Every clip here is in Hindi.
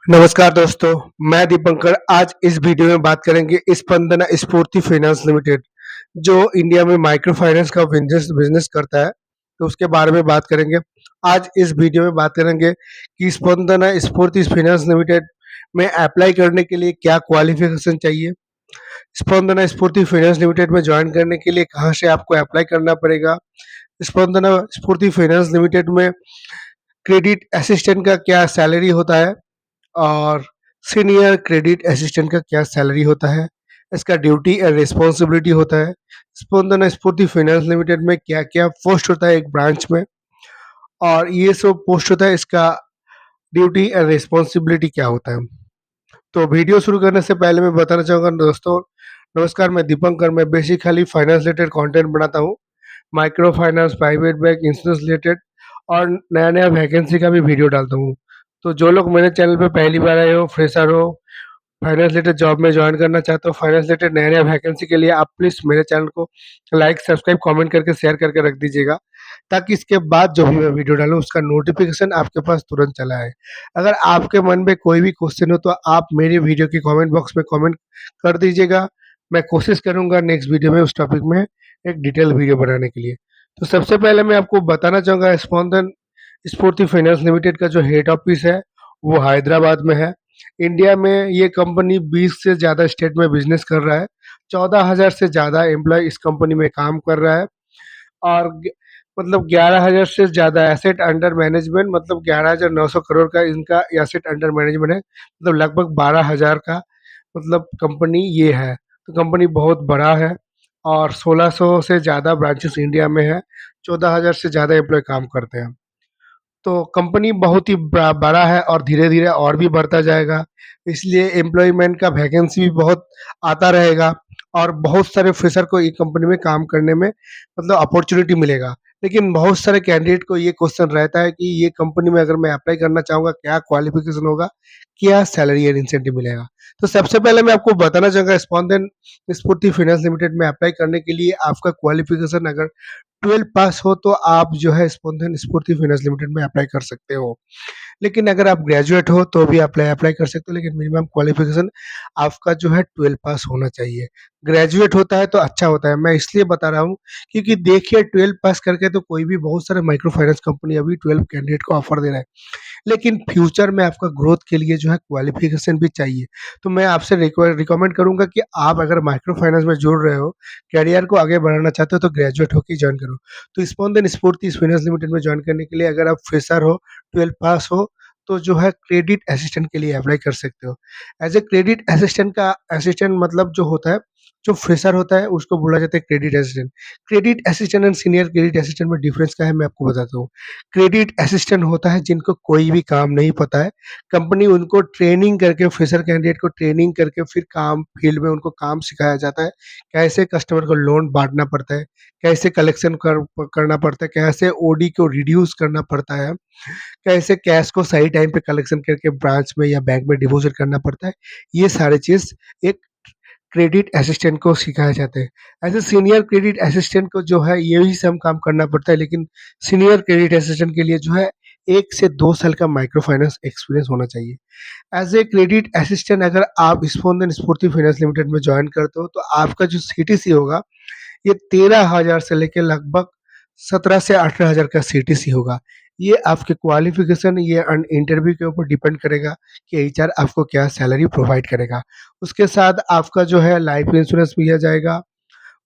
नमस्कार दोस्तों, मैं दीपंकर। आज इस वीडियो में बात करेंगे स्पंदना स्फूर्ति फाइनेंस लिमिटेड, जो इंडिया में माइक्रो फाइनेंस का बिजनेस बिजनेस करता है, तो उसके बारे में बात करेंगे। आज इस वीडियो में बात करेंगे कि स्पंदना स्फूर्ति फाइनेंस लिमिटेड में अप्लाई करने के लिए क्या क्वालिफिकेशन चाहिए, स्पंदना स्फूर्ति फाइनेंस लिमिटेड में ज्वाइन करने के लिए कहाँ से आपको अप्लाई करना पड़ेगा, स्पंदना स्फूर्ति फाइनेंस लिमिटेड में क्रेडिट असिस्टेंट का क्या सैलरी होता है और सीनियर क्रेडिट असिस्टेंट का क्या सैलरी होता है, इसका ड्यूटी एंड रिस्पॉन्सिबिलिटी होता है, स्पंदना स्फूर्ति फाइनेंस लिमिटेड में क्या-क्या पोस्ट होता है एक ब्रांच में, और ये सब पोस्ट होता है, इसका ड्यूटी एंड रिस्पॉन्सिबिलिटी क्या होता है। तो वीडियो शुरू करने से पहले मैं बताना चाहूँगा दोस्तों, नमस्कार, मैं दीपंकर। मैं बेसिकली फाइनेंस रिलेटेड कंटेंट बनाता हूँ, micro finance, private bank, insurance related, और नया-नया वैकेंसी का भी वीडियो डालता हूँ। तो जो लोग मेरे चैनल पे पहली बार आए हो, फ्रेशर हो, फाइनेंस रिलेटेड जॉब में जॉइन करना चाहते हो, फाइनेंस रिलेटेड नया-नया वैकेंसी के लिए, आप प्लीज़ मेरे चैनल को लाइक, सब्सक्राइब, कमेंट करके शेयर करके रख दीजिएगा, ताकि इसके बाद जो भी मैं वीडियो डालूँ उसका नोटिफ़िकेशन आपके पास तुरंत चला आए। अगर आपके मन में कोई भी क्वेश्चन हो तो आप मेरे वीडियो के कमेंट बॉक्स में कमेंट कर दीजिएगा। मैं कोशिश करूँगा नेक्स्ट वीडियो में उस टॉपिक में एक डिटेल वीडियो बनाने के लिए। तो सबसे पहले मैं आपको बताना चाहूँगा, स्पंदन स्फूर्ति फाइनेंस लिमिटेड का जो हेड ऑफिस है वो हैदराबाद में है। इंडिया में ये कंपनी 20 से ज़्यादा स्टेट में बिज़नेस कर रहा है। 14,000 से ज़्यादा एम्प्लॉयी इस कंपनी में काम कर रहा है, और मतलब 11,000 से ज़्यादा एसेट अंडर मैनेजमेंट, मतलब 11,900 करोड़ का इनका एसेट अंडर मैनेजमेंट है। मतलब लगभग 12,000 का मतलब कंपनी ये है। तो कंपनी बहुत बड़ा है, और 1600 से ज़्यादा ब्रांचेस इंडिया में है। 14,000 से ज़्यादा एम्प्लॉय काम करते हैं। तो कंपनी बहुत ही बड़ा है और धीरे-धीरे और भी बढ़ता जाएगा। इसलिए एम्प्लॉयमेंट का वैकेंसी भी बहुत आता रहेगा, और बहुत सारे फ्रेशर को ये कंपनी में काम करने में मतलब अपॉर्च्युनिटी मिलेगा। लेकिन बहुत सारे कैंडिडेट को ये क्वेश्चन रहता है कि ये कंपनी में अगर मैं अप्लाई करना चाहूँगा, क्या क्वालिफ़िकेशन होगा? क्या सैलरी एंड इंसेंटिव मिलेगा? तो सबसे पहले मैं आपको बताना चाहूँगा, स्पंदन स्फूर्ति फाइनेंस लिमिटेड में अप्लाई करने के लिए आपका क्वालिफ़िकेशन अगर 12 पास हो तो आप जो है स्पंदन स्फूर्ति फाइनेंस लिमिटेड में अप्लाई कर सकते हो। लेकिन अगर आप ग्रेजुएट हो तो भी अप्लाई अप्लाई कर सकते हो, लेकिन मिनिमम क्वालिफ़िकेशन आपका जो है 12 पास होना चाहिए। ग्रेजुएट होता है तो अच्छा होता है। मैं इसलिए बता रहा हूँ क्योंकि देखिए, 12 पास करके तो कोई भी, बहुत सारे माइक्रो फाइनेंस कंपनी अभी 12 कैंडिडेट को ऑफर दे रहा है। लेकिन फ्यूचर में आपका ग्रोथ के लिए जो है क्वालिफ़िकेशन भी चाहिए। तो मैं आपसे रिकमेंड करूँगा कि आप अगर माइक्रो फाइनेंस में जुड़ रहे हो, करियर को आगे बढ़ाना चाहते हो, तो ग्रेजुएट होके ही जॉइन करो। तो स्पंदन स्फूर्ति फाइनेंस लिमिटेड में जॉइन करने के लिए अगर आप फ्रेशर हो, 12 पास हो, तो जो है क्रेडिट असिस्टेंट के लिए अप्लाई कर सकते हो। एज़ ए क्रेडिट असिस्टेंट का असिस्टेंट मतलब जो होता है, जो फ्रेशर होता है उसको बोला जाता है credit assistant. Credit assistant and senior credit assistant में डिफरेंस क्या है, मैं आपको बताता हूँ। क्रेडिट असिस्टेंट होता है जिनको कोई भी काम नहीं पता है, कंपनी उनको ट्रेनिंग करके, फ्रेशर कैंडिडेट को ट्रेनिंग करके फिर काम फील्ड में उनको काम सिखाया जाता है। कैसे कस्टमर को लोन बाँटना पड़ता है, कैसे कलेक्शन करना पड़ता है, कैसे ओडी को रिड्यूस करना पड़ता है, कैसे कैश को सही टाइम पे कलेक्शन करके ब्रांच में या बैंक में डिपॉज़िट करना पड़ता है। ये सारी चीज़ एक क्रेडिट असिस्टेंट को सिखाया जाता है। ऐसे सीनियर क्रेडिट असिस्टेंट को जो है यही सब काम करना पड़ता है, लेकिन सीनियर क्रेडिट असिस्टेंट के लिए जो है 1 से 2 साल का माइक्रो फाइनेंस एक्सपीरियंस होना चाहिए। एज़ ए क्रेडिट असिस्टेंट अगर आप स्पंदन स्फूर्ति फाइनेंस लिमिटेड में जॉइन करते हो, तो आपका जो सीटीसी होगा, ये 13,000 से लेके लगभग 17 से 18,000 का सीटीसी होगा। ये आपके क्वालिफ़िकेशन, ये इंटरव्यू के ऊपर डिपेंड करेगा कि एचआर आपको क्या सैलरी प्रोवाइड करेगा। उसके साथ आपका जो है लाइफ इंश्योरेंस भी आ जाएगा,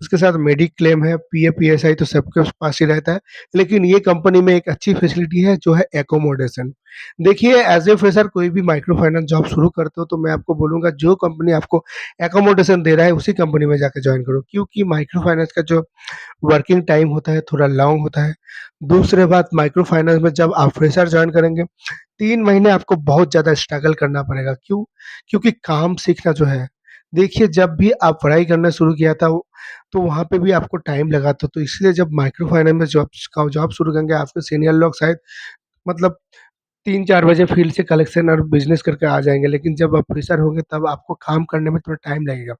उसके साथ मेडिक्लेम है, पीएफ, पीएसआई तो सबके पास ही रहता है। लेकिन ये कंपनी में एक अच्छी फैसिलिटी है जो है एकोमोडेशन। देखिए, एज़ ए फ्रेशर कोई भी माइक्रो फाइनेंस जॉब शुरू करते हो तो मैं आपको बोलूँगा, जो कंपनी आपको एकोमोडेशन दे रहा है उसी कंपनी में जाके जॉइन करो, क्योंकि माइक्रो फाइनेंस का जो वर्किंग टाइम होता है थोड़ा लॉन्ग होता है। दूसरे बात, माइक्रो फाइनेंस में जब आप फ्रेशर जॉइन करेंगे, 3 महीने आपको बहुत ज़्यादा स्ट्रगल करना पड़ेगा। क्यों? क्योंकि काम सीखना जो है, देखिए, जब भी आप पढ़ाई करना शुरू किया था तो वहाँ पे भी आपको टाइम लगा था। तो इसलिए जब माइक्रो फाइनेंस में जॉब शुरू करेंगे, आपके सीनियर लोग शायद मतलब 3-4 बजे फील्ड से कलेक्शन और बिज़नेस करके आ जाएँगे, लेकिन जब आप फ्रेशर होंगे तब आपको काम करने में थोड़ा टाइम लगेगा।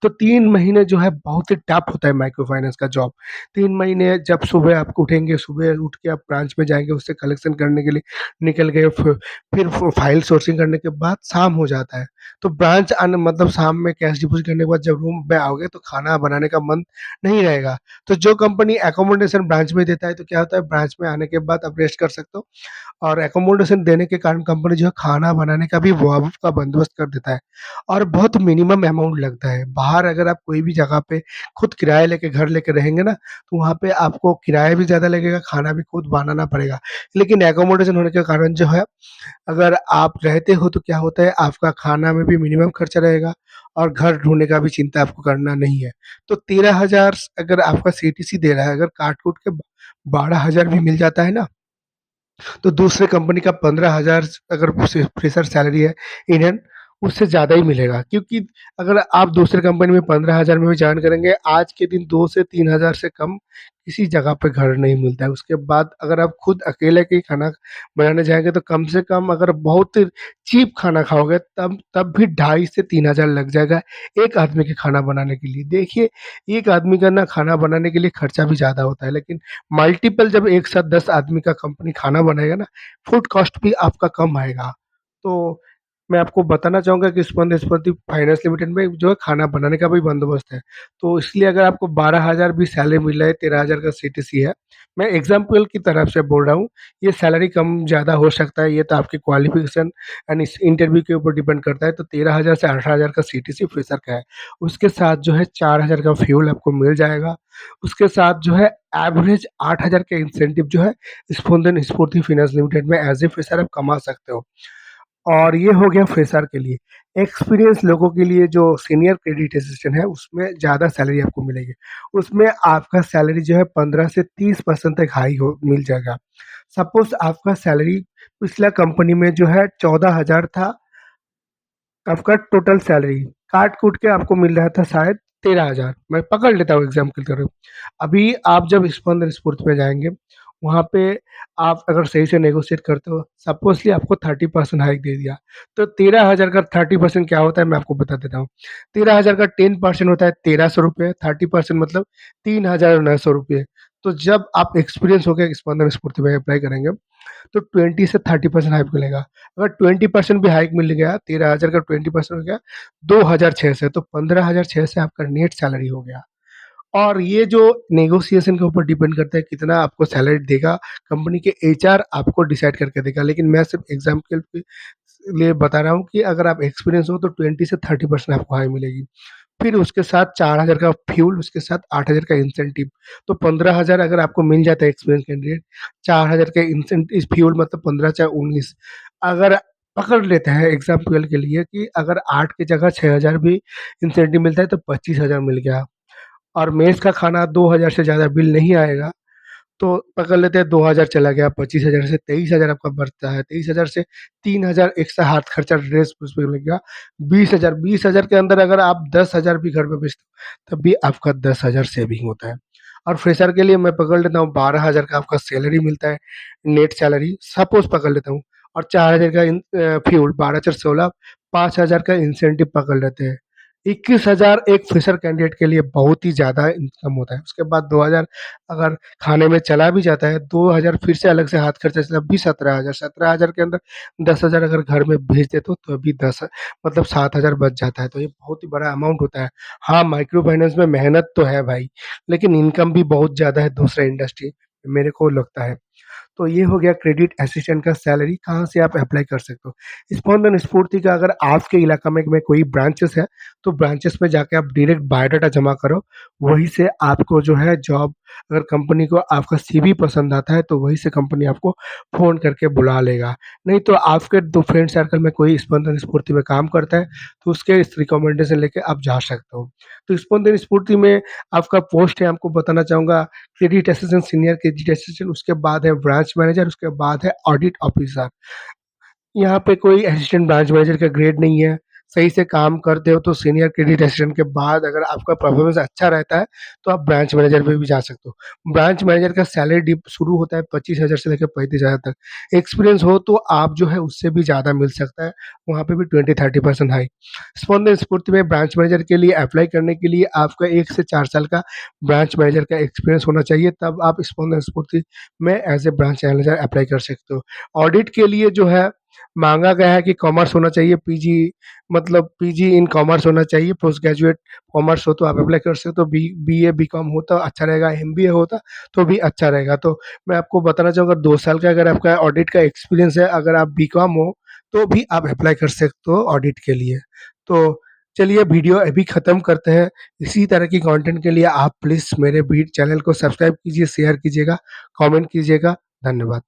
तो 3 महीने जो है बहुत ही टफ होता है माइक्रो फाइनेंस का जॉब। 3 महीने जब सुबह आप उठेंगे, सुबह उठ के आप ब्रांच में जाएँगे, उससे कलेक्शन करने के लिए निकल गए, फिर फाइल सोर्सिंग करने के बाद शाम हो जाता है। तो ब्रांच आने मतलब शाम में कैश डिपॉज़िट करने के बाद जब रूम में आओगे तो खाना बनाने का मन नहीं रहेगा। तो जो कंपनी अकोमोडेशन ब्रांच में देता है तो क्या होता है, ब्रांच में आने के बाद आप रेस्ट कर सकते हो, और एकोमोडेशन देने के कारण कंपनी जो है खाना बनाने का भी का बंदोबस्त कर देता है, और बहुत मिनिमम अमाउंट लगता है। बाहर अगर आप कोई भी जगह पे खुद किराया लेके घर लेके रहेंगे ना, तो वहाँ पे आपको किराया भी ज़्यादा लगेगा, खाना भी खुद बनाना पड़ेगा। लेकिन एकोमोडेशन होने के कारण जो है, अगर आप रहते हो तो क्या होता है, आपका खाना में भी मिनिमम खर्चा रहेगा और घर ढूँढने का भी चिंता आपको करना नहीं है। तो 13,000 अगर आपका सीटीसी दे रहा है, अगर काट-कूट के 12,000 भी मिल जाता है ना, तो दूसरे कंपनी का 15,000 अगर फ्रेशर सैलरी है इंडियन, उससे ज़्यादा ही मिलेगा, क्योंकि अगर आप दूसरे कंपनी में 15,000 में भी जॉइन करेंगे, आज के दिन 2 से 3,000 से कम किसी जगह पे घर नहीं मिलता है। उसके बाद अगर आप खुद अकेले के ही खाना बनाने जाएँगे तो कम से कम अगर बहुत चीप खाना खाओगे तब भी 2,500 से 3,000 लग जाएगा एक आदमी के खाना बनाने के लिए। देखिए, एक आदमी का ना खाना बनाने के लिए खर्चा भी ज़्यादा होता है, लेकिन मल्टीपल जब एक साथ 10 आदमी का कंपनी खाना बनाएगा ना, फूड कॉस्ट भी आपका कम आएगा। तो मैं आपको बताना चाहूँगा कि स्पंद स्फूर्ति फाइनेंस लिमिटेड में जो है खाना बनाने का भी बंदोबस्त है। तो इसलिए अगर आपको 12,000 भी सैलरी मिल रहा है, 13,000 का सीटीसी है, मैं एग्ज़ाम्पल की तरफ से बोल रहा हूँ। ये सैलरी कम ज़्यादा हो सकता है, ये तो आपके क्वालिफ़िकेशन एंड इस इंटरव्यू के ऊपर डिपेंड करता है। तो 13,000 से 18,000 का सीटीसी फ्रेशर का है। उसके साथ जो है 4,000 का फ्यूल आपको मिल जाएगा। उसके साथ जो है एवरेज 8,000 का इंसेंटिव जो है स्पंदन स्फूर्ति फाइनेंस लिमिटेड में एज़ ए फ्रेशर आप कमा सकते हो। और ये हो गया फ्रेशर के लिए। एक्सपीरियंस लोगों के लिए जो सीनियर क्रेडिट असिस्टेंट है, उसमें ज़्यादा सैलरी आपको मिलेगी। उसमें आपका सैलरी जो है 15 से 30% तक हाई हो मिल जाएगा। सपोज़ आपका सैलरी पिछला कंपनी में जो है 14,000 था, आपका टोटल सैलरी, काट-कूट के आपको मिल रहा था शायद 13,000, मैं पकड़ लेता हूँ एग्ज़ाम्पल के रूप। अभी आप जब स्पंदन स्फूर्ति में जाएँगे, वहाँ पे आप अगर सही से नेगोशिएट करते हो, सपोज़ली आपको 30% हाइक दे दिया, तो 13,000 का 30% क्या होता है मैं आपको बता देता हूँ। 13,000 का 10% होता है ₹1,300, 30% मतलब ₹3,900। तो जब आप एक्सपीरियंस होके स्पंदन स्फूर्ति में अप्लाई करेंगे, तो 20 से 30% हाइक मिलेगा। अगर 20% भी हाइक मिल गया, 13,000 का 20% हो गया 2,600, तो 15,600 आपका नेट सैलरी हो गया। और ये जो नेगोशिएशन के ऊपर डिपेंड करता है कितना आपको सैलरी देगा, कंपनी के एचआर आपको डिसाइड करके देगा। लेकिन मैं सिर्फ एग्ज़ाम्पल के लिए बता रहा हूँ कि अगर आप एक्सपीरियंस हो तो 20 से 30% आपको हाई मिलेगी। फिर उसके साथ 4,000 का फ्यूल, उसके साथ 8,000 का इंसेंटिव। तो 15,000 अगर आपको मिल जाता है एक्सपीरियंस कैंडिडेट, 4,000 का फ्यूल मतलब 15 चार 19। अगर पकड़ लेते हैं एग्ज़ाम्पल के लिए कि अगर 8 की जगह 6,000 भी इंसेंटिव मिलता है तो 25,000 मिल गया, और मेस का खाना 2,000 से ज़्यादा बिल नहीं आएगा। तो पकड़ लेते हैं 2,000 चला गया, 25,000 से 23,000 आपका बचता है, 23,000 से 3,000 एक्स्ट्रा हाथ खर्चा ड्रेस उसमें लग गया, 20,000, 20,000 के अंदर अगर आप 10,000 भी घर में बेचते हो, तब भी आपका 10,000 सेविंग होता है। और फ्रेशर के लिए मैं पकड़ लेता हूँ 12,000 का आपका सैलरी मिलता है, नेट सैलरी सपोज़ पकड़ लेता हूँ, और 4,000 का फ्यूल, 12 चार 16, 5,000 का इंसेंटिव पकड़ लेते हैं। 21,000 एक फ्रेशर कैंडिडेट के लिए बहुत ही ज़्यादा इनकम होता है। उसके बाद 2,000 अगर खाने में चला भी जाता है, 2,000 फिर से अलग से हाथ खर्चा से तब भी 17,000, 17,000 के अंदर 10,000 अगर घर में भेज देते हो तो अभी 10 मतलब 7,000 बच जाता है, तो ये बहुत ही बड़ा अमाउंट होता है। हाँ, माइक्रो फाइनेंस में मेहनत तो है भाई, लेकिन इनकम भी बहुत ज़्यादा है दूसरे इंडस्ट्री, मेरे को लगता है। तो ये हो गया क्रेडिट असिस्टेंट का सैलरी कहाँ से आप अप्लाई कर सकते हो। स्पंदन स्फूर्ति का अगर आपके इलाका में कोई ब्रांचेस है, तो ब्रांचेस में जाके आप डायरेक्ट बायोडाटा जमा करो, वहीं से आपको जो है जॉब, अगर कंपनी को आपका सीवी पसंद आता है तो वहीं से कंपनी आपको फ़ोन करके बुला लेगा। नहीं तो आपके दो फ्रेंड सर्कल में कोई स्पंदन स्फूर्ति में काम करता है, तो उसके इस रिकमेंडेशन लेके आप जा सकते हो। तो स्पंदन स्फूर्ति में आपका पोस्ट है, आपको बताना चाहूँगा credit assistant, senior credit assistant, उसके बाद है ब्रांच मैनेजर, उसके बाद है ऑडिट ऑफिसर। यहाँ पे कोई असिस्टेंट ब्रांच मैनेजर का ग्रेड नहीं है। सही से काम करते हो तो सीनियर क्रेडिट असिस्टेंट के बाद अगर आपका परफॉर्मेंस अच्छा रहता है, तो आप ब्रांच मैनेजर पे भी जा सकते हो। ब्रांच मैनेजर का सैलरी डिप शुरू होता है 25,000 से लेकर 35,000 तक। एक्सपीरियंस हो तो आप जो है उससे भी ज़्यादा मिल सकता है, वहाँ पे भी 20-30% हाइक। स्पंदन स्फूर्ति में ब्रांच मैनेजर के लिए अप्लाई करने के लिए आपका 1 से 4 साल का ब्रांच मैनेजर का एक्सपीरियंस होना चाहिए, तब आप स्पंदन स्फूर्ति में as a branch manager apply कर सकते हो। ऑडिट के लिए जो है माँगा गया है कि कॉमर्स होना चाहिए, पीजी मतलब पीजी इन कॉमर्स होना चाहिए, पोस्ट ग्रेजुएट कॉमर्स हो तो आप अप्लाई कर सकते हो, बीए, बीकॉम होता अच्छा रहेगा, एमबीए होता तो भी अच्छा रहेगा। तो मैं आपको बताना चाहूँगा 2 साल का अगर आपका ऑडिट का एक्सपीरियंस है, अगर आप बीकॉम हो, तो भी आप अप्लाई कर सकते हो ऑडिट के लिए। तो चलिए वीडियो अभी ख़त्म करते हैं। इसी तरह की कंटेंट के लिए आप प्लीज़ मेरे चैनल को सब्सक्राइब कीजिए, शेयर कीजिएगा, कमेंट कीजिएगा। धन्यवाद।